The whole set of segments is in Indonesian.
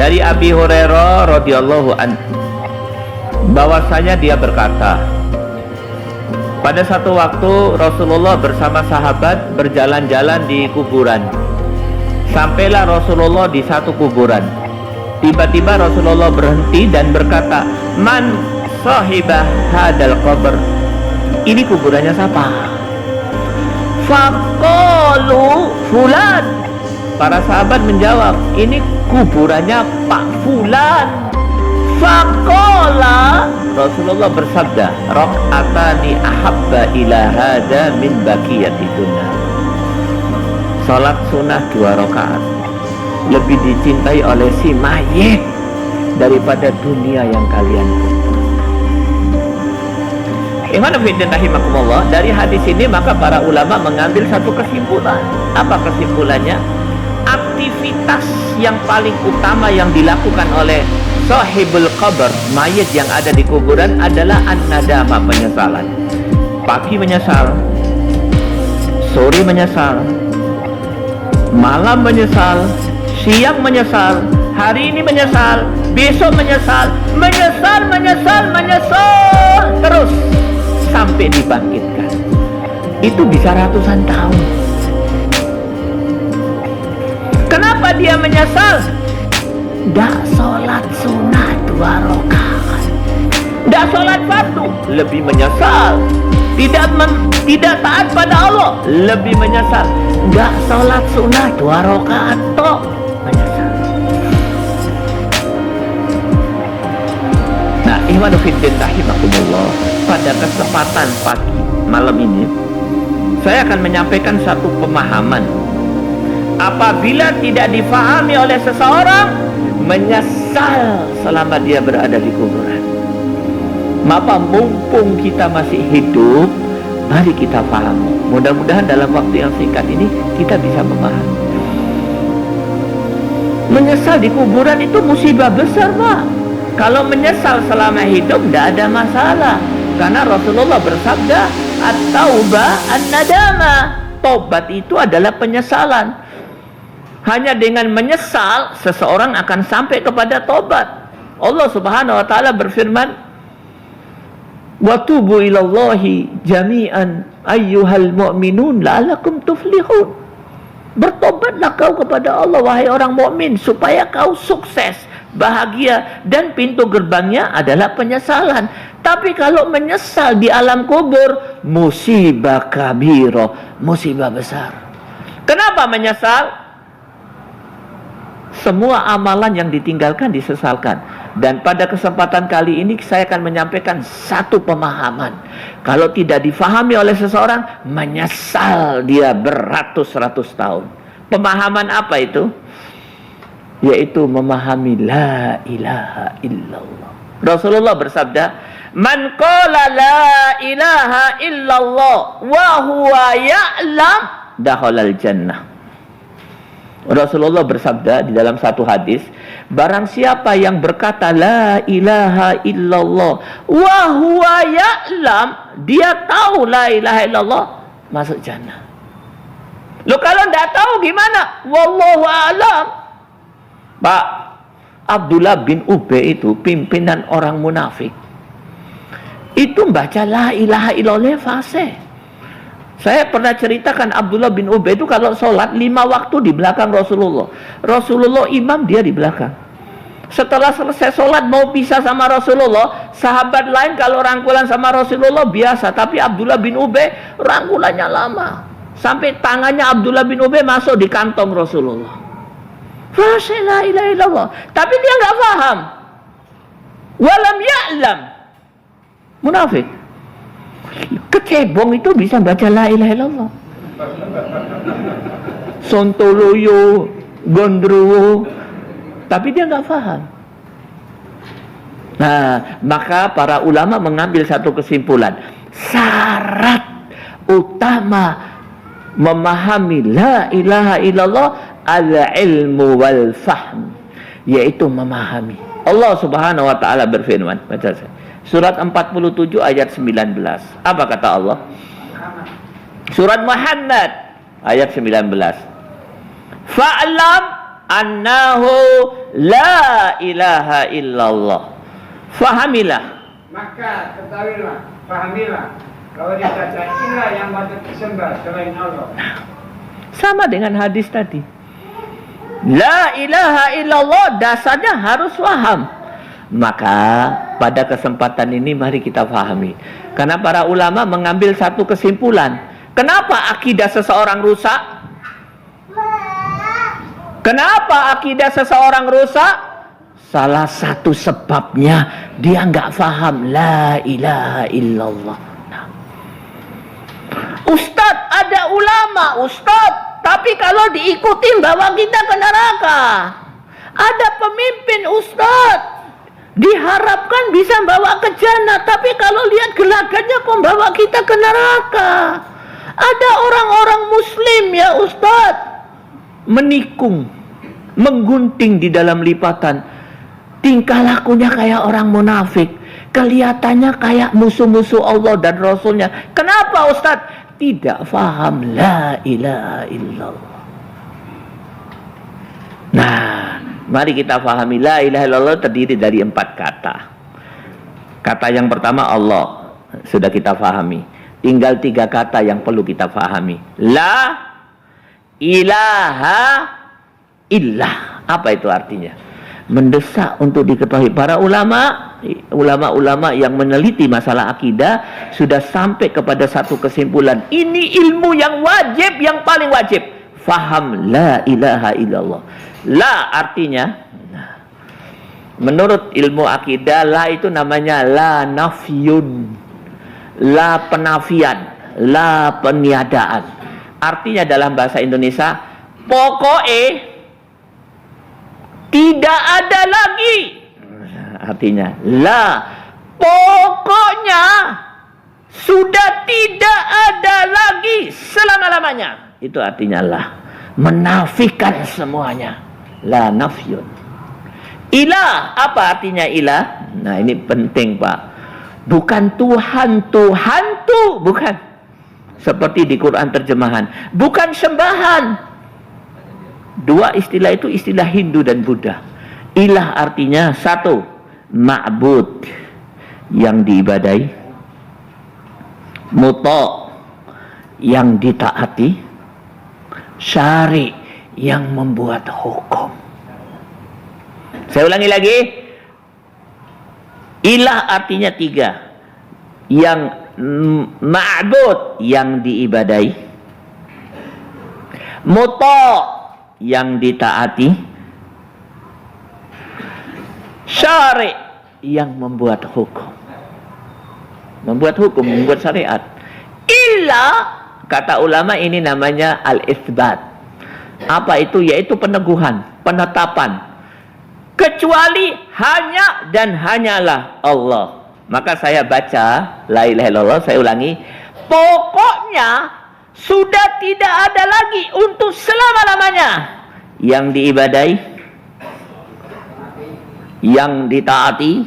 Dari Abi Hurairah radhiyallahu anhu bahwasanya dia berkata, pada satu waktu Rasulullah bersama sahabat berjalan-jalan di kuburan. Sampailah Rasulullah di satu kuburan. Tiba-tiba Rasulullah berhenti dan berkata, "Man sahibah hadal qabr?" Ini kuburannya siapa? Faqalu fulan. Para sahabat menjawab, ini kuburannya Pak Fulan. Faqala, Rasulullah bersabda, "Rak'atani ahabba ila hada min baqiyati dunya." Salat sunnah 2 rakaat lebih dicintai oleh si mayit daripada dunia yang kalian punya. Ikhwan fillah rahimakumullah, dari hadis ini maka para ulama mengambil satu kesimpulan. Apa kesimpulannya? Aktivitas yang paling utama yang dilakukan oleh sahibul qabr, mayit yang ada di kuburan, adalah an-nadama, penyesalan. Pagi menyesal, sore menyesal, malam menyesal, siang menyesal, hari ini menyesal, besok menyesal, terus sampai dibangkitkan. Itu bisa ratusan tahun. Kenapa dia menyesal? Nggak sholat sunnah 2 rakaat, nggak sholat fardu, lebih menyesal. Tidak taat pada Allah, lebih menyesal. Nggak sholat sunnah 2 rakaat toh, menyesal. Nah, ikhwan fillah rahimakumullah, pada kesempatan pagi malam ini saya akan menyampaikan satu pemahaman. Apabila tidak difahami oleh seseorang, menyesal selama dia berada di kuburan. Maka mumpung kita masih hidup, mari kita pahami. Mudah-mudahan dalam waktu yang singkat ini kita bisa memahami. Menyesal di kuburan itu musibah besar, Pak. Kalau menyesal selama hidup tidak ada masalah, karena Rasulullah bersabda, at-taubah an-nadama. Tobat itu adalah penyesalan. Hanya dengan menyesal seseorang akan sampai kepada tobat. Allah Subhanahu wa taala berfirman, "Wa tubu ilallahi jami'an ayyuhal mu'minun la'allakum tuflihun." Bertobatlah kau kepada Allah wahai orang mukmin supaya kau sukses, bahagia, dan pintu gerbangnya adalah penyesalan. Tapi kalau menyesal di alam kubur, musibah kabiro, musibah besar. Kenapa menyesal? Semua amalan yang ditinggalkan disesalkan. Dan pada kesempatan kali ini saya akan menyampaikan satu pemahaman. Kalau tidak difahami oleh seseorang, menyesal dia beratus-ratus tahun. Pemahaman apa itu? Yaitu memahami la ilaha illallah. Rasulullah bersabda, "Man qala la ilaha illallah wa huwa ya'lam dakhalal jannah." Rasulullah bersabda di dalam satu hadis, barang siapa yang berkata la ilaha illallah wa huwa ya'lam, dia tahu la ilaha illallah, masuk jannah. Loh, kalau tidak tahu gimana? Wallahu a'lam. Pak, Abdullah bin Ubay itu pimpinan orang munafik. Itu membaca la ilaha illallah fasih. Saya pernah ceritakan Abdullah bin Ubay itu kalau sholat 5 waktu di belakang Rasulullah. Rasulullah imam, dia di belakang. Setelah selesai sholat mau pisah sama Rasulullah, sahabat lain kalau rangkulan sama Rasulullah biasa, tapi Abdullah bin Ubay rangkulannya lama. Sampai tangannya Abdullah bin Ubay masuk di kantong Rasulullah. Fasih la ilaha illallah. Tapi dia nggak paham. Walam ya'lam. Munafik. Kecebong itu bisa baca la ilaha illallah. Sontoloyo, gondrowo, tapi dia nggak paham. Nah, maka para ulama mengambil satu kesimpulan. Syarat utama memahami la ilaha illallah al-ilmu wal fahm, yaitu memahami. Allah Subhanahu wa taala berfirman, baca saya. Surat 47 ayat 19. Apa kata Allah? Surat Muhammad ayat 19. Fa'lam annahu la ilaha illallah. Fahamilah. Maka ketahuilah, pahamilah bahwa tidak ada ilah yang patut disembah selain Allah. Sama dengan hadis tadi. La ilaha illallah, dasarnya harus paham. Maka pada kesempatan ini mari kita pahami. Karena para ulama mengambil satu kesimpulan. Kenapa akidah seseorang rusak? Kenapa akidah seseorang rusak? Salah satu sebabnya dia nggak paham la ilaha illallah. Nah. Ustadz, ada ulama Ustadz, tapi kalau diikutin bawa kita ke neraka. Ada pemimpin Ustadz, diharapkan bisa bawa ke jannah, tapi kalau lihat gelagatnya kok bawa kita ke neraka. Ada orang-orang muslim ya Ustadz, menikung, menggunting di dalam lipatan, tingkah lakunya kayak orang munafik, kelihatannya kayak musuh-musuh Allah dan Rasulnya. Kenapa Ustadz? Tidak faham la ilaha illallah. Nah, mari kita fahami la ilaha illallah terdiri dari 4 kata. Kata yang pertama Allah, sudah kita fahami. Tinggal 3 kata yang perlu kita fahami. La ilaha illah. Apa itu artinya? Mendesak untuk diketahui. Para ulama yang meneliti masalah akidah sudah sampai kepada satu kesimpulan. Ini ilmu yang wajib, yang paling wajib. Faham la ilaha illallah. La artinya, menurut ilmu akidah, la itu namanya la nafyun, la penafian, la peniadaan. Artinya dalam bahasa Indonesia, pokoknya tidak ada lagi. Artinya la, pokoknya sudah tidak ada lagi selama-lamanya. Itu artinya la, menafikan semuanya. La nafyun. Ilah, apa artinya ilah? Nah ini penting Pak. Bukan Tuhan, Tuhan tuh bukan. Seperti di Quran terjemahan, bukan sembahan. Dua istilah itu istilah Hindu dan Buddha. Ilah artinya satu, ma'bud, yang diibadai. Muta', yang ditaati. Syari', yang membuat hukum. Saya ulangi lagi. Ilah artinya 3. Yang ma'bud, yang diibadai. Muta', yang ditaati. Syari', yang membuat hukum. Membuat hukum, membuat syariat. Illa, kata ulama, ini namanya al-itsbat. Apa itu? Yaitu peneguhan, penetapan. Kecuali hanya dan hanyalah Allah. Maka saya baca la ilaha illallah, saya ulangi. Pokoknya sudah tidak ada lagi untuk selama-lamanya yang diibadai, yang ditaati,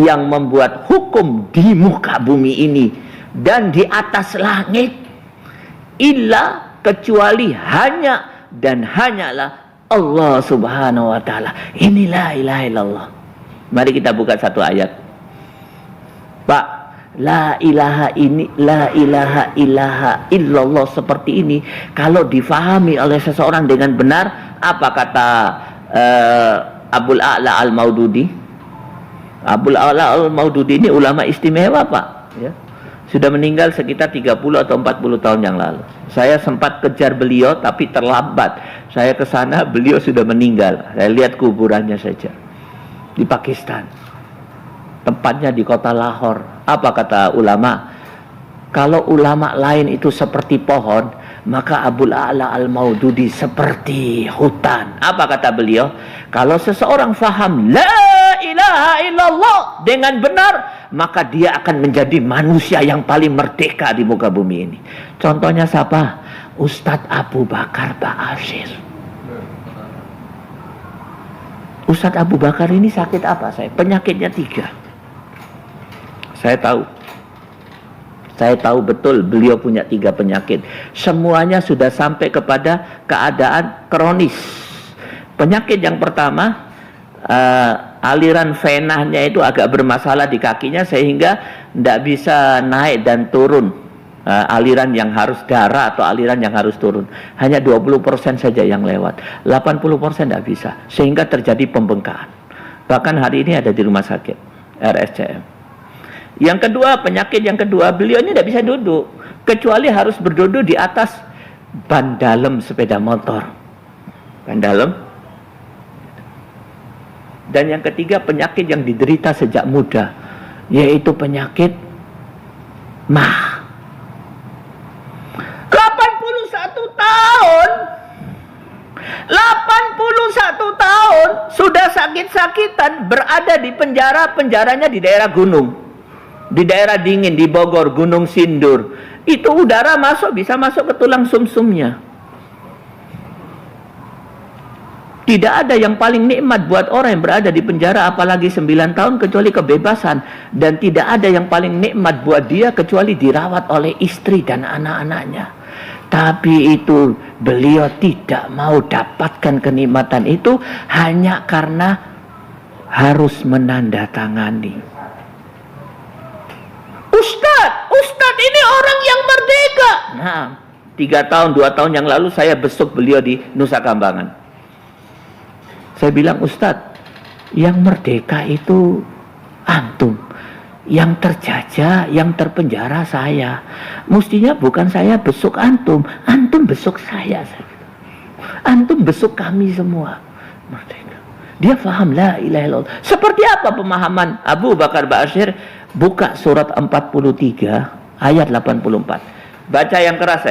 yang membuat hukum di muka bumi ini dan di atas langit. Illa, kecuali hanya dan hanyalah Allah subhanahu wa ta'ala. Inilah ilaha illallah. Mari kita buka satu ayat. Pak, la ilaha ilaha illallah seperti ini, kalau difahami oleh seseorang dengan benar, apa kata Abul A'la al-Maududi? Abul A'la al-Maududi ini ulama istimewa Pak ya. Sudah meninggal sekitar 30 atau 40 tahun yang lalu. Saya sempat kejar beliau tapi terlambat. Saya ke sana, beliau sudah meninggal. Saya lihat kuburannya saja di Pakistan. Tempatnya di kota Lahore. Apa kata ulama? Kalau ulama lain itu seperti pohon, maka Abul A'la al-Maududi seperti hutan. Apa kata beliau? Kalau seseorang faham la ilaha illallah dengan benar, maka dia akan menjadi manusia yang paling merdeka di muka bumi ini. Contohnya siapa? Ustadz Abu Bakar Ba'asyir. Ustadz Abu Bakar ini sakit apa? Penyakitnya 3. Saya tahu betul beliau punya 3 penyakit. Semuanya sudah sampai kepada keadaan kronis. Penyakit yang pertama, aliran venahnya itu agak bermasalah di kakinya sehingga tidak bisa naik dan turun. Aliran yang harus darah atau aliran yang harus turun. Hanya 20% saja yang lewat. 80% tidak bisa. Sehingga terjadi pembengkakan. Bahkan hari ini ada di rumah sakit RSCM. Yang kedua, penyakit yang kedua, beliau ini tidak bisa duduk. Kecuali harus berduduk di atas ban dalam sepeda motor. Ban dalam. Dan yang ketiga, penyakit yang diderita sejak muda, yaitu penyakit mah. 81 tahun 81 tahun sudah sakit-sakitan, berada di penjara. Penjaranya di daerah gunung, di daerah dingin, di Bogor, Gunung Sindur. Itu udara masuk, bisa masuk ke tulang sumsumnya. Tidak ada yang paling nikmat buat orang yang berada di penjara apalagi 9 tahun kecuali kebebasan. Dan tidak ada yang paling nikmat buat dia kecuali dirawat oleh istri dan anak-anaknya. Tapi itu beliau tidak mau dapatkan kenikmatan itu hanya karena harus menandatangani. Ustadz ini orang yang merdeka. Nah, 3 tahun, 2 tahun yang lalu saya besuk beliau di Nusa Kambangan. Saya bilang, Ustadz, yang merdeka itu antum, yang terjajah, yang terpenjara saya. Mestinya bukan saya besuk antum, antum besuk saya. Antum besuk kami semua. Merdeka. Dia faham la ilaha illallah. Seperti apa pemahaman Abu Bakar Ba'asyir? Buka surat 43 ayat 84. Baca yang keras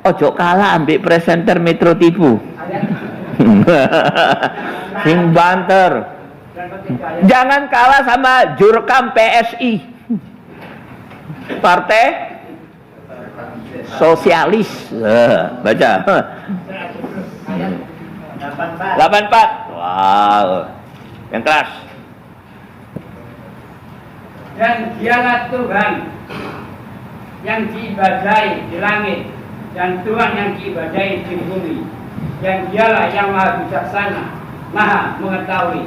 ojo kalah ambil presenter Metro Tipu. Sing banter. Jangan kalah sama jurkam PSI, Partai Sosialis. Baca 84. Wow, yang keras. Dan dialah Tuhan yang diibadahi di langit dan Tuhan yang diibadahi di bumi. Dan dialah yang maha bijaksana, maha mengetahui.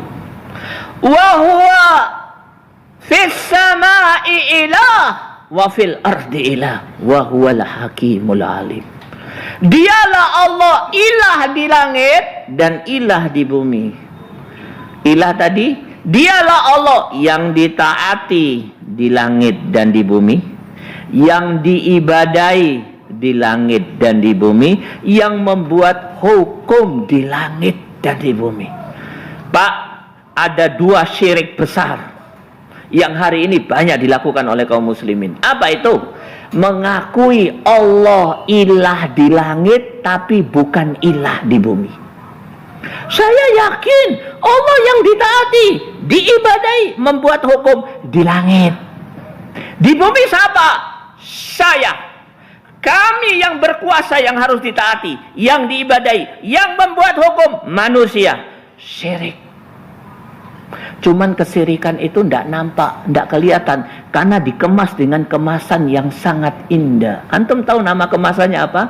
Wa huwa fis samai ilah wa fil ardi ilah wa huwal hakimul alim. Dialah Allah, ilah di langit dan ilah di bumi. Ilah tadi, dialah Allah yang ditaati di langit dan di bumi, yang diibadahi di langit dan di bumi, yang membuat hukum di langit dan di bumi. Pak, ada 2 syirik besar yang hari ini banyak dilakukan oleh kaum muslimin. Apa itu? Mengakui Allah ilah di langit tapi bukan ilah di bumi. Saya yakin Allah yang ditaati, diibadahi, membuat hukum di langit. Di bumi siapa? Saya. Kami yang berkuasa yang harus ditaati, yang diibadahi, yang membuat hukum manusia. Syirik. Cuman kesirikan itu tidak nampak, tidak kelihatan karena dikemas dengan kemasan yang sangat indah. Antum tahu nama kemasannya apa?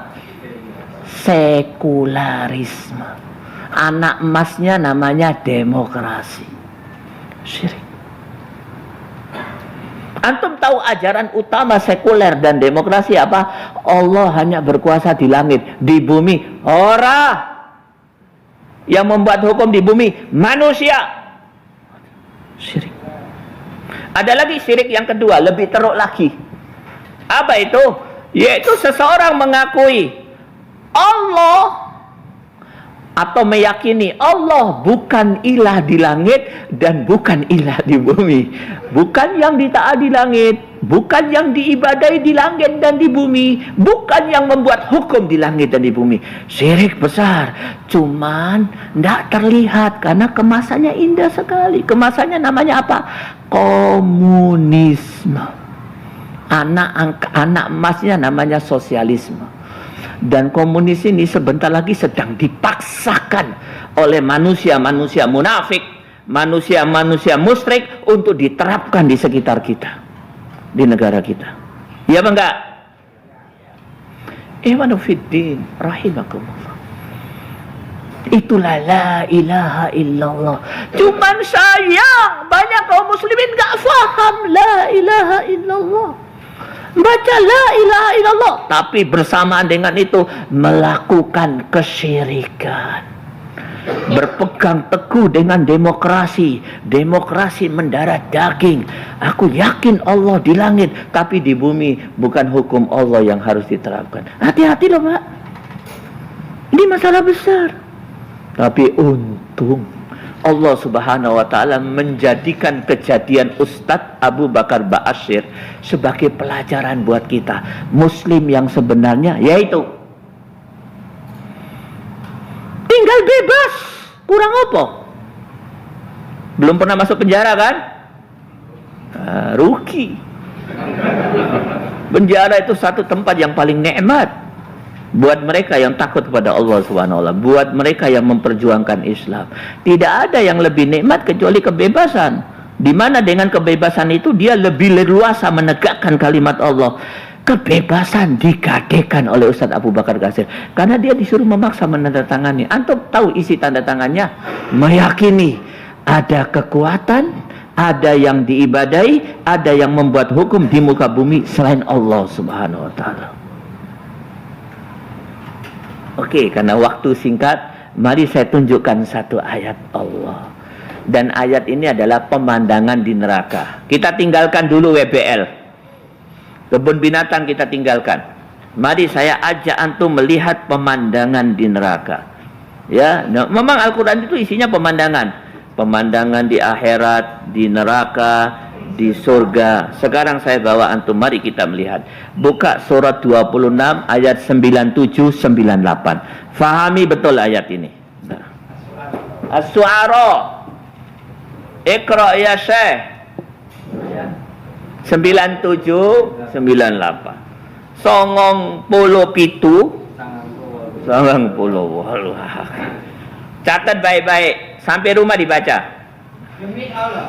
Sekularisme. Anak emasnya namanya demokrasi. Syirik. Antum tahu ajaran utama sekuler dan demokrasi apa? Allah hanya berkuasa di langit, di bumi ora. Yang membuat hukum di bumi manusia. Syirik. Ada lagi syirik yang kedua, lebih teruk lagi. Apa itu? Yaitu seseorang mengakui Allah atau meyakini Allah bukan ilah di langit dan bukan ilah di bumi. Bukan yang ditaati di langit, bukan yang diibadahi di langit dan di bumi, bukan yang membuat hukum di langit dan di bumi. Syirik besar, cuman tidak terlihat karena kemasannya indah sekali. Kemasannya namanya apa? Komunisme. Anak emasnya namanya sosialisme. Dan komunis ini sebentar lagi sedang dipaksakan oleh manusia-manusia munafik, manusia-manusia musyrik untuk diterapkan di sekitar kita, di negara kita. Ya apa enggak? Ikhwanuddin rahimakumullah. Itulah la ilaha illallah. Cuman sayang banyak kaum muslimin gak faham la ilaha illallah. Baca la ilaha illallah, tapi bersamaan dengan itu melakukan kesyirikan. Berpegang teguh dengan demokrasi. Demokrasi mendarah daging. Aku yakin Allah di langit, tapi di bumi bukan hukum Allah yang harus diterapkan. Hati-hati loh Pak. Ini masalah besar. Tapi untung Allah subhanahu wa ta'ala menjadikan kejadian Ustadz Abu Bakar Ba'asyir sebagai pelajaran buat kita. Muslim yang sebenarnya yaitu tinggal bebas. Kurang apa? Belum pernah masuk penjara kan? Rugi. Penjara itu satu tempat yang paling nikmat buat mereka yang takut kepada Allah Subhanahu wa ta'ala, buat mereka yang memperjuangkan Islam. Tidak ada yang lebih nikmat kecuali kebebasan. Di mana dengan kebebasan itu dia lebih leluasa menegakkan kalimat Allah. Kebebasan digadekan oleh Ustadz Abu Bakar Ba'asyir karena dia disuruh memaksa menandatangani. Antum tahu isi tanda tangannya? Meyakini ada kekuatan, ada yang diibadai, ada yang membuat hukum di muka bumi selain Allah Subhanahu wa ta'ala. Oke, karena waktu singkat, mari saya tunjukkan satu ayat Allah. Dan ayat ini adalah pemandangan di neraka. Kita tinggalkan dulu WBL. Kebun binatang kita tinggalkan. Mari saya ajak antum melihat pemandangan di neraka. Ya, nah, memang Al-Quran itu isinya pemandangan. Pemandangan di akhirat, di neraka, di surga. Sekarang saya bawa antum, mari kita melihat. Buka surat 26 ayat 97-98. Fahami betul ayat ini. As-Su'ara. Iqra ya Syekh. 97-98. 97. Catat baik-baik. Sampai rumah dibaca. Demi Allah,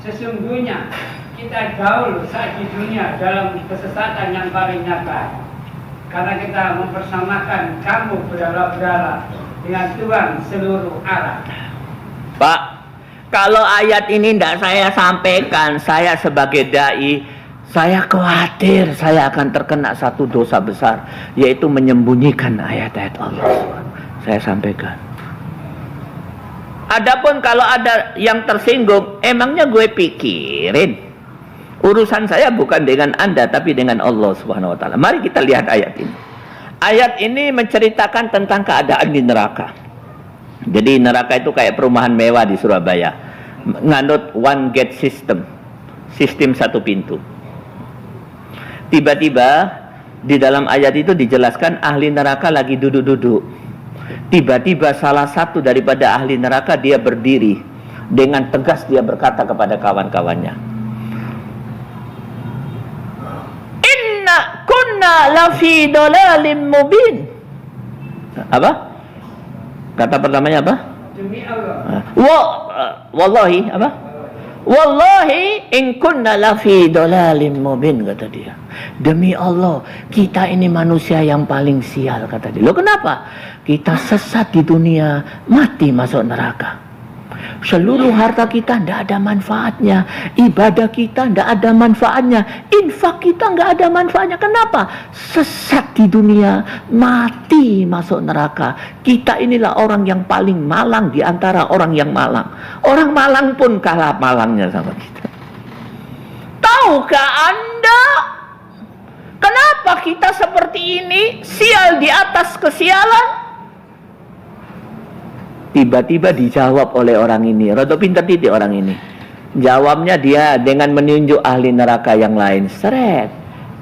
sesungguhnya kita gaul saat di dunia dalam kesesatan yang paling nyata. Karena kita mempersamakan kamu berhala-berhala dengan Tuhan seluruh arah. Pak, kalau ayat ini tidak saya sampaikan, saya sebagai dai, saya khawatir saya akan terkena satu dosa besar, yaitu menyembunyikan ayat-ayat Allah. Saya sampaikan. Adapun kalau ada yang tersinggung, emangnya gue pikirin. Urusan saya bukan dengan Anda, tapi dengan Allah Subhanahu wa ta'ala. Mari kita lihat ayat ini. Ayat ini menceritakan tentang keadaan di neraka. Jadi neraka itu kayak perumahan mewah di Surabaya. Nganut one gate system. Sistem satu pintu. Tiba-tiba di dalam ayat itu dijelaskan ahli neraka lagi duduk-duduk. Tiba-tiba salah satu daripada ahli neraka dia berdiri. Dengan tegas dia berkata kepada kawan-kawannya, Inna kunna lafi dalalim mubin. Apa? Kata pertamanya apa? Demi Allah. Wallahi apa? Wallahi in kunna lafi dalalim mubin, kata dia. Demi Allah, kita ini manusia yang paling sial, kata dia. Loh kenapa? Kita sesat di dunia, mati masuk neraka. Seluruh harta kita tidak ada manfaatnya, ibadah kita tidak ada manfaatnya, infak kita tidak ada manfaatnya. Kenapa? Sesat di dunia, mati masuk neraka. Kita inilah orang yang paling malang di antara orang yang malang. Orang malang pun kalah malangnya sama kita. Tahukah Anda kenapa kita seperti ini? Sial di atas kesialan. Tiba-tiba dijawab oleh orang ini. Rada pintar titik orang ini. Jawabnya dia dengan menunjuk ahli neraka yang lain. Seret.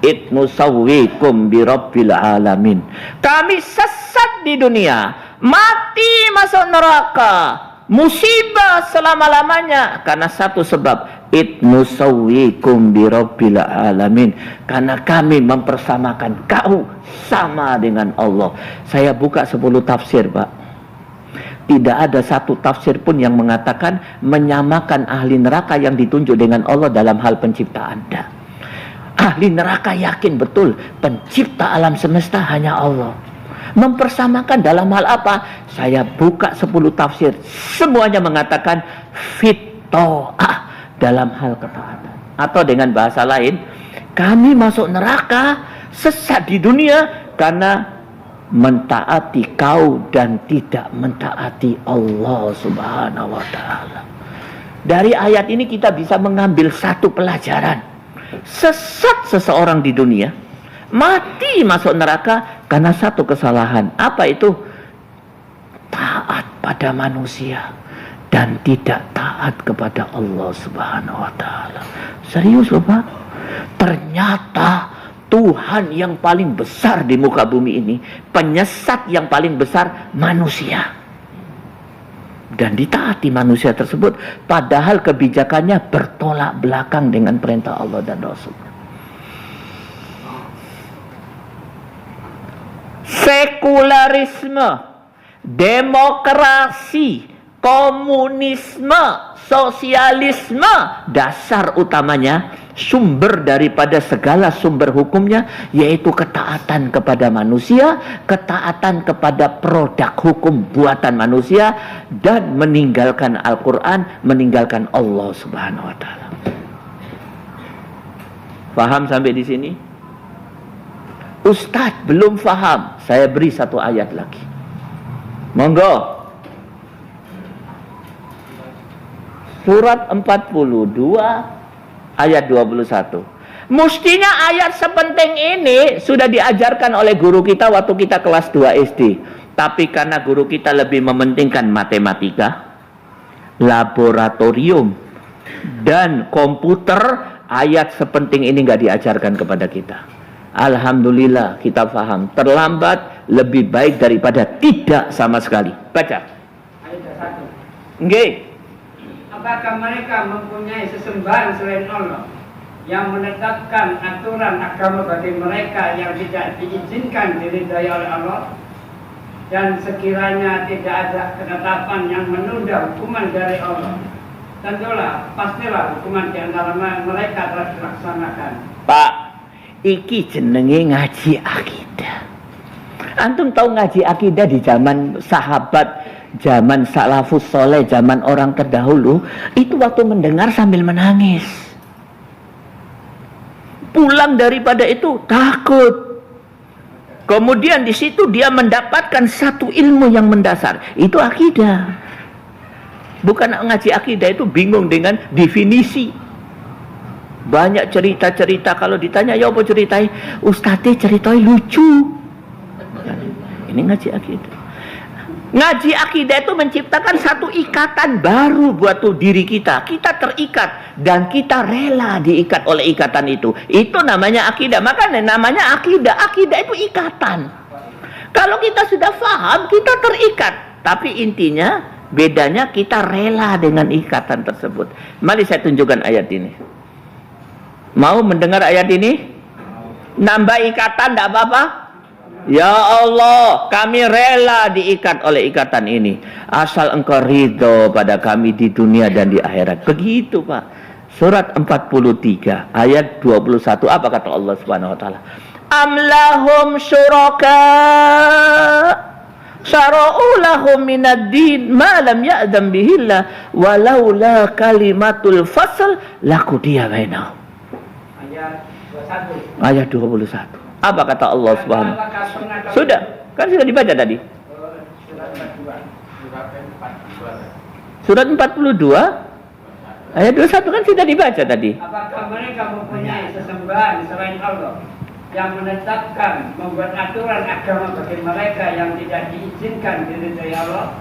Itnusawwikum birabbil alamin. Kami sesat di dunia, mati masuk neraka, musibah selama-lamanya karena satu sebab. Itnusawwikum birabbil alamin. Karena kami mempersamakan kau sama dengan Allah. Saya buka 10 tafsir, Pak. Tidak ada satu tafsir pun yang mengatakan menyamakan ahli neraka yang ditunjuk dengan Allah dalam hal penciptaan. Ahli neraka yakin betul pencipta alam semesta hanya Allah. Mempersamakan dalam hal apa? Saya buka 10 tafsir, semuanya mengatakan fitoah, dalam hal ketaatan. Atau dengan bahasa lain, kami masuk neraka, sesat di dunia karena mentaati kau dan tidak mentaati Allah Subhanahu wa ta'ala. Dari ayat ini kita bisa mengambil satu pelajaran. Sesat seseorang di dunia, mati masuk neraka karena satu kesalahan. Apa itu? Taat pada manusia dan tidak taat kepada Allah Subhanahu wa ta'ala. Serius loh Pak. Ternyata Tuhan yang paling besar di muka bumi ini, penyesat yang paling besar manusia. Dan ditaati manusia tersebut, padahal kebijakannya bertolak belakang dengan perintah Allah dan Rasul. Sekularisme, demokrasi, komunisme, sosialisme, dasar utamanya, sumber daripada segala sumber hukumnya yaitu ketaatan kepada manusia, ketaatan kepada produk hukum buatan manusia, dan meninggalkan Al-Quran, meninggalkan Allah Subhanahu wa ta'ala. Faham sampai di sini? Ustadz belum faham, saya beri satu ayat lagi. Monggo. Surat 42 ayat 21. Mestinya ayat sepenting ini sudah diajarkan oleh guru kita waktu kita kelas 2 SD. Tapi karena guru kita lebih mementingkan matematika, laboratorium, dan komputer, ayat sepenting ini nggak diajarkan kepada kita. Alhamdulillah kita paham. Terlambat lebih baik daripada tidak sama sekali. Baca. Ayat 1. Nggih. Apakah mereka mempunyai sesembahan selain Allah yang menetapkan aturan agama bagi mereka yang tidak diizinkan diridhai oleh Allah, dan sekiranya tidak ada ketetapan yang menunda hukuman dari Allah, tentulah pastilah hukuman di antara mereka telah dilaksanakan. Pak, iki jenenge ngaji akidah. Antum tahu ngaji akidah di zaman sahabat, zaman salafus soleh, zaman orang terdahulu, itu waktu mendengar sambil menangis. Pulang daripada itu takut. Kemudian di situ dia mendapatkan satu ilmu yang mendasar, itu akidah. Bukan ngaji akidah itu bingung dengan definisi. Banyak cerita-cerita, kalau ditanya ya apa ceritai, Ustadz ceritai lucu. Ini ngaji akidah. Ngaji akidah itu menciptakan satu ikatan baru buat diri kita. Kita terikat dan kita rela diikat oleh ikatan itu. Itu namanya akidah. Makanya namanya akidah. Akidah itu ikatan. Kalau kita sudah paham, kita terikat. Tapi intinya bedanya kita rela dengan ikatan tersebut. Mari saya tunjukkan ayat ini. Mau mendengar ayat ini? Nambah ikatan tidak apa-apa? Ya Allah, kami rela diikat oleh ikatan ini, asal engkau ridho pada kami di dunia dan di akhirat. Begitu Pak. Surat 43 ayat 21, apa kata Allah Subhanahu wa ta'ala? Amlahum syuraka syara'u lahum minad din ma lam ya'dam bihillah walaula kalimatul fasl laqudiya bainahum. Ayat 21. Apa kata Allah Subhanahu? Sudah, kan sudah dibaca tadi. Surat 42 ayat 21 kan sudah dibaca tadi. Apakah mereka mempunyai sesembahan selain Allah yang menetapkan, membuat aturan agama bagi mereka yang tidak diizinkan diridhai Allah,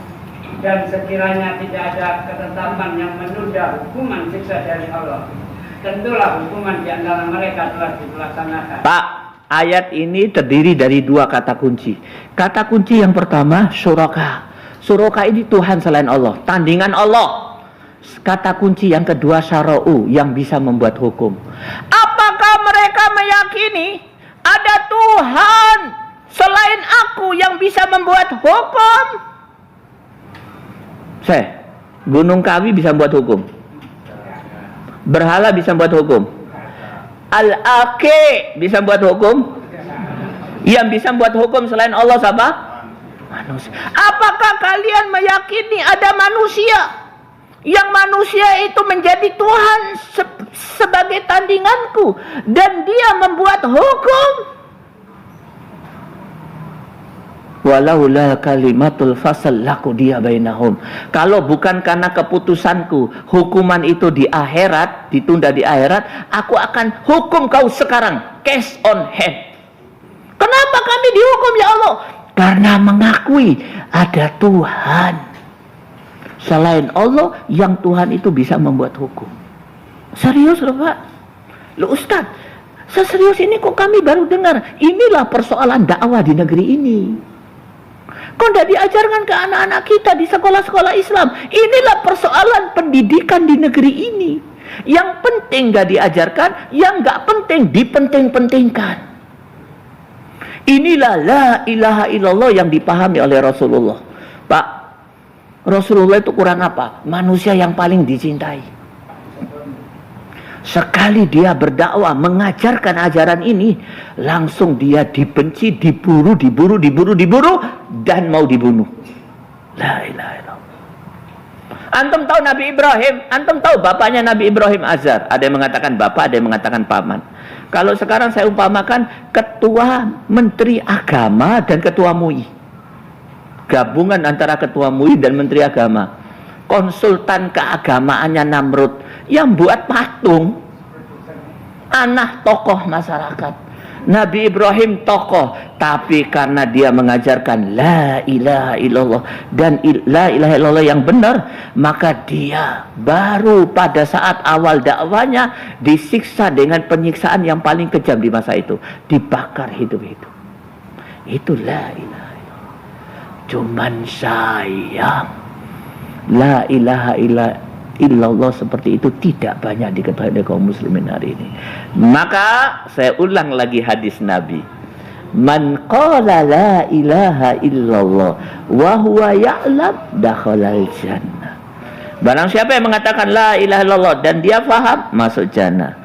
dan sekiranya tidak ada ketetapan yang menunda hukuman siksa dari Allah, tentulah hukuman di antara mereka telah dilaksanakan. Pak, ayat ini terdiri dari dua kata kunci. Kata kunci yang pertama, syuraka. Syuraka ini Tuhan selain Allah, tandingan Allah. Kata kunci yang kedua, syara'u, yang bisa membuat hukum. Apakah mereka meyakini ada Tuhan selain aku yang bisa membuat hukum? Gunung Kawi bisa membuat hukum. Berhala bisa membuat hukum. Al-Aqi bisa buat hukum. Yang bisa membuat hukum selain Allah siapa? Manusia. Apakah kalian meyakini ada manusia yang manusia itu menjadi Tuhan sebagai tandinganku dan dia membuat hukum? Walaula kalimatul fasal laqudiya bainahum. Kalau bukan karena keputusanku, hukuman itu di akhirat, ditunda di akhirat, aku akan hukum kau sekarang, case on hand. Kenapa kami dihukum ya Allah? Karena mengakui ada Tuhan selain Allah yang Tuhan itu bisa membuat hukum. Serius loh Pak. Loh Ustaz, seserius ini kok kami baru dengar. Inilah persoalan dakwah di negeri ini. Kok tidak diajarkan ke anak-anak kita di sekolah-sekolah Islam? Inilah persoalan pendidikan di negeri ini. Yang penting gak diajarkan, yang gak penting dipenting-pentingkan. Inilah la ilaha illallah yang dipahami oleh Rasulullah. Pak, Rasulullah itu kurang apa? Manusia yang paling dicintai. Sekali dia berdakwah mengajarkan ajaran ini, langsung dia dibenci, diburu dan mau dibunuh. La ilaha illallah. Antum tahu Nabi Ibrahim? Antum tahu bapaknya Nabi Ibrahim Azar? Ada yang mengatakan bapak, ada yang mengatakan paman. Kalau sekarang saya umpamakan ketua menteri agama dan ketua MUI. Gabungan antara ketua MUI dan menteri agama. Konsultan keagamaannya Namrud yang buat patung. Anak tokoh masyarakat. Nabi Ibrahim tokoh, tapi karena dia mengajarkan la ilaha illallah dan la ilaha illallah yang benar, maka dia baru pada saat awal dakwanya disiksa dengan penyiksaan yang paling kejam di masa itu, dibakar hidup-hidup. Itu la ilaha illallah. Cuman sayang la ilaha illallah seperti itu tidak banyak diketahui oleh kaum muslimin hari ini. Maka saya ulang lagi hadis Nabi. Man qala la ilaha illallah wa huwa ya'lam dakhalal jannah. Barang siapa yang mengatakan la ilaha illallah dan dia faham, masuk jannah.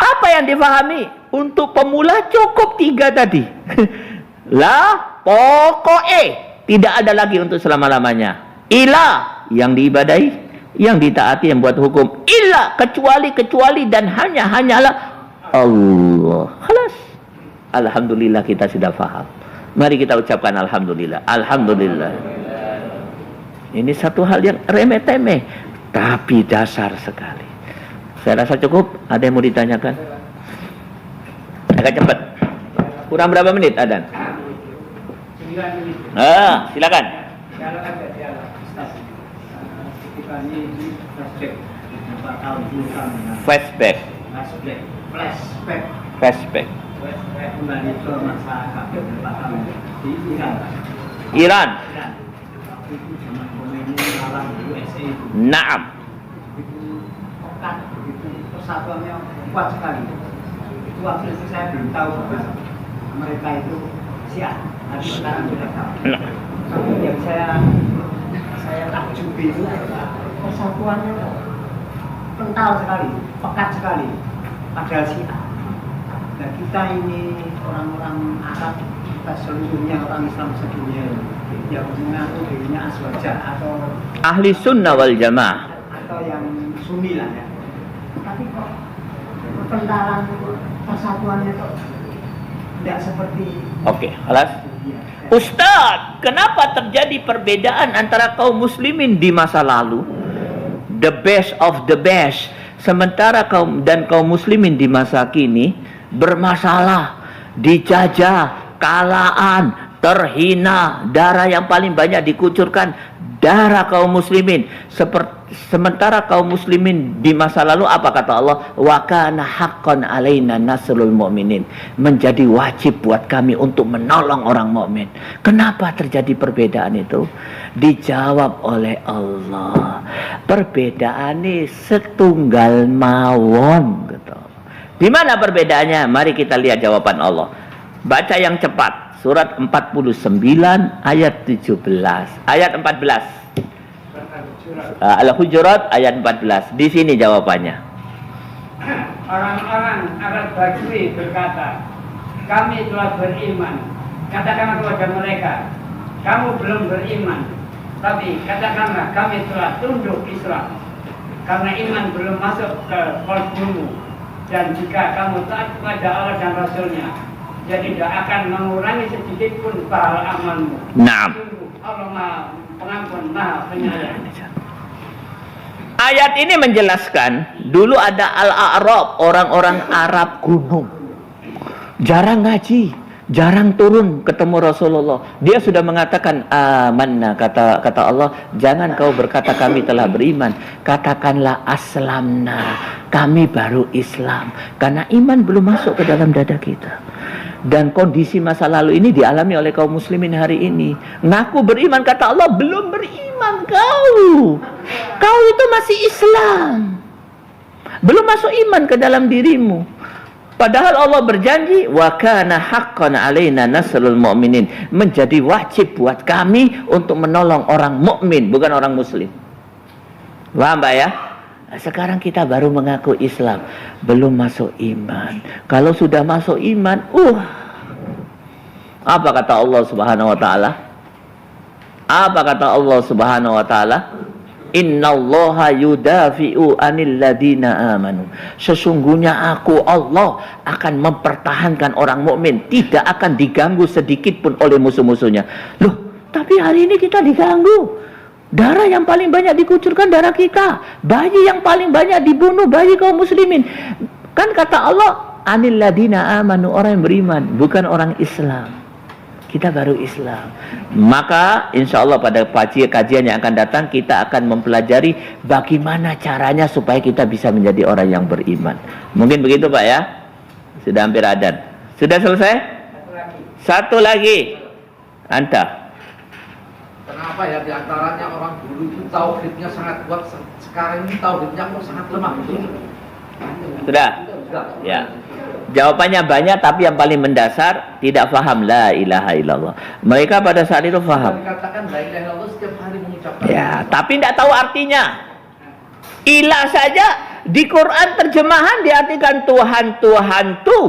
Apa yang difahami? Untuk pemula cukup 3 tadi. La pokoknya tidak ada lagi untuk selama-lamanya. Ilah yang diibadahi, yang ditaati, yang buat hukum. Illa kecuali dan hanyalah Allah. Khalas. Alhamdulillah kita sudah faham. Mari kita ucapkan alhamdulillah. Alhamdulillah. Ini satu hal yang remeh-temeh, tapi dasar sekali. Saya rasa cukup. Ada yang mau ditanyakan? Agak cepat. Kurang berapa menit Adan? 9 menit. Silakan. Kalau ada dialog, Flashback. Kembali ke masa beberapa tahun di Iran. Itu zaman komunis lawan USA itu. Naam. Itu pekat begitu, persatuannya kuat sekali. Itu waktu itu saya belum tahu bahwa mereka itu siap, tapi sekarang sudah tahu. Tapi yang saya takjubi itu persatuannya kental sekali, pekat sekali, padahal Syiah. Nah kita ini orang-orang Arab, kita seluruhnya orang Islam sedunia yang mengaku dirinya aswaja atau Ahli sunnah wal jamaah. atau yang Sunni lah ya. Tapi kok perkentalan persatuannya kok tidak seperti. Oke, halas. Ustaz, kenapa terjadi perbedaan antara kaum muslimin di masa lalu? The best of the best. Sementara kaum muslimin di masa kini bermasalah, dijajah, kalaan, terhina, darah yang paling banyak dikucurkan darah kaum muslimin. Sementara kaum muslimin di masa lalu apa kata Allah? Wa kana haqqan alaina nasrul mu'minin. Menjadi wajib buat kami untuk menolong orang mukmin. Kenapa terjadi perbedaan itu? Dijawab oleh Allah. Perbedaan ini setunggal mawon gitu. Di mana perbedaannya? Mari kita lihat jawaban Allah. Baca yang cepat. Surat 49 ayat 17. Ayat 14. Al-Hujurat ayat 14. Di sini jawabannya. Orang-orang Arab Badui berkata, kami telah beriman. Katakanlah kepada mereka, kamu belum beriman, tapi katakanlah kami telah tunduk Islam, karena iman belum masuk ke kalbumu. Dan jika kamu taat kepada Allah dan Rasulnya, jadi tidak akan mengurangi sedikit pun pahala amalmu. Naam. Allah Maha Pengampun, Maha Penyayang. Ayat ini menjelaskan, dulu ada Al-A'rab, orang-orang Arab gunung. Jarang ngaji, jarang turun ketemu Rasulullah. Dia sudah mengatakan amanna, kata Allah, jangan kau berkata kami telah beriman, katakanlah aslamna, kami baru Islam, karena iman belum masuk ke dalam dada kita. Dan kondisi masa lalu ini dialami oleh kaum muslimin hari ini. Ngaku beriman, kata Allah, belum beriman kau. Kau itu masih Islam, belum masuk iman ke dalam dirimu. Padahal Allah berjanji, wa kana haqqan alaina nasrul mu'minin, menjadi wajib buat kami untuk menolong orang mukmin, bukan orang muslim. Paham Pak ya? Nah, sekarang kita baru mengaku Islam, belum masuk iman. Kalau sudah masuk iman, apa kata Allah Subhanahu wa taala? Apa kata Allah Subhanahu wa taala? Innallaha yudafi'u 'anil ladina amanu. Sesungguhnya aku Allah akan mempertahankan orang mukmin, tidak akan diganggu sedikit pun oleh musuh-musuhnya. Loh, tapi hari ini kita diganggu. Darah yang paling banyak dikucurkan darah kita. Bayi yang paling banyak dibunuh bayi kaum muslimin. Kan kata Allah, 'anil ladina amanu, orang yang beriman, bukan orang Islam. Kita baru Islam. Maka insya Allah pada kajian yang akan datang kita akan mempelajari bagaimana caranya supaya kita bisa menjadi orang yang beriman. Mungkin begitu Pak ya. Sudah hampir adzan. Sudah selesai? Satu lagi. Anta. Kenapa ya diantaranya orang dulu itu tauhidnya sangat kuat, sekarang ini tauhidnya kok sangat lemah? Sudah? Ya. Jawabannya banyak, tapi yang paling mendasar tidak faham la ilaha illallah. Mereka pada saat itu faham. Dikatakan la ilaha illallah setiap hari mengucapkan. Ya, tapi tidak tahu artinya. Ilah saja di Quran terjemahan diartikan Tuhan, Tuhan tuh.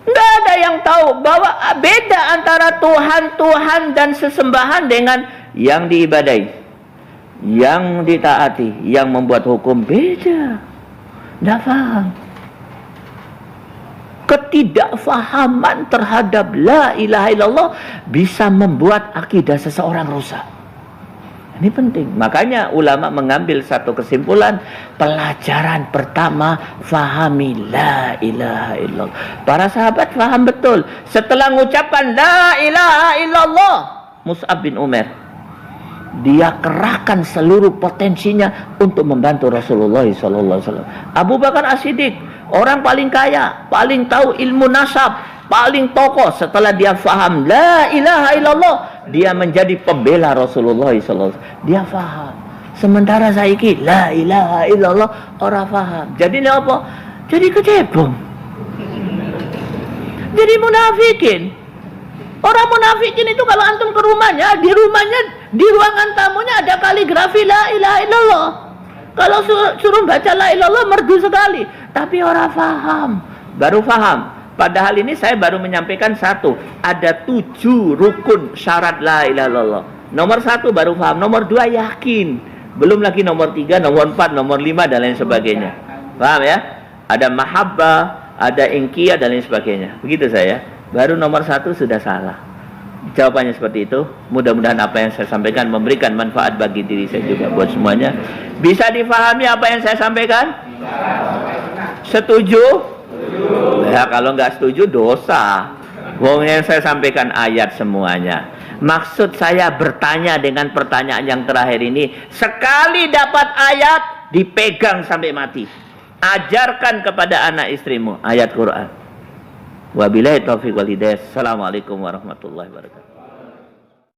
Tidak ada yang tahu bahwa beda antara Tuhan, Tuhan dan sesembahan dengan yang diibadai, yang ditaati, yang membuat hukum, beda. Tidak paham. Ketidakfahaman terhadap la ilaha illallah bisa membuat akidah seseorang rusak. Ini penting. Makanya ulama mengambil satu kesimpulan, pelajaran pertama, fahami la ilaha illallah. Para sahabat faham betul. Setelah mengucapkan la ilaha illallah, Mus'ab bin Umair, dia kerahkan seluruh potensinya untuk membantu Rasulullah SAW. Abu Bakar As-Siddiq, orang paling kaya, paling tahu ilmu nasab, paling tokoh. Setelah dia faham la ilaha illallah, dia menjadi pembela Rasulullah SAW. Dia faham. Sementara saiki la ilaha illallah orang faham. Jadi ini apa? Jadi kecebong. Jadi munafikin. Orang munafikin itu kalau antum ke rumahnya, di ruangan tamunya ada kaligrafi la ilaha illallah. Kalau suruh baca la ilallah merdu sekali. Tapi orang faham. Baru faham. Padahal ini saya baru menyampaikan satu. Ada 7 rukun syarat la ilaha illallah. Nomor 1 baru faham. Nomor 2 yakin. Belum lagi nomor 3, nomor 4, nomor 5 dan lain sebagainya. Paham ya? Ada mahabbah, ada ingkiyah dan lain sebagainya. Begitu saya. Baru nomor 1 sudah salah. Jawabannya seperti itu. Mudah-mudahan apa yang saya sampaikan memberikan manfaat bagi diri saya juga buat semuanya. Bisa difahami apa yang saya sampaikan? Setuju? Ya, kalau nggak setuju dosa. Wong yang saya sampaikan ayat semuanya. Maksud saya bertanya dengan pertanyaan yang terakhir ini, sekali dapat ayat dipegang sampai mati. Ajarkan kepada anak istrimu ayat Quran. Wabillahi taufiq wal hidayah. Assalamualaikum warahmatullahi wabarakatuh.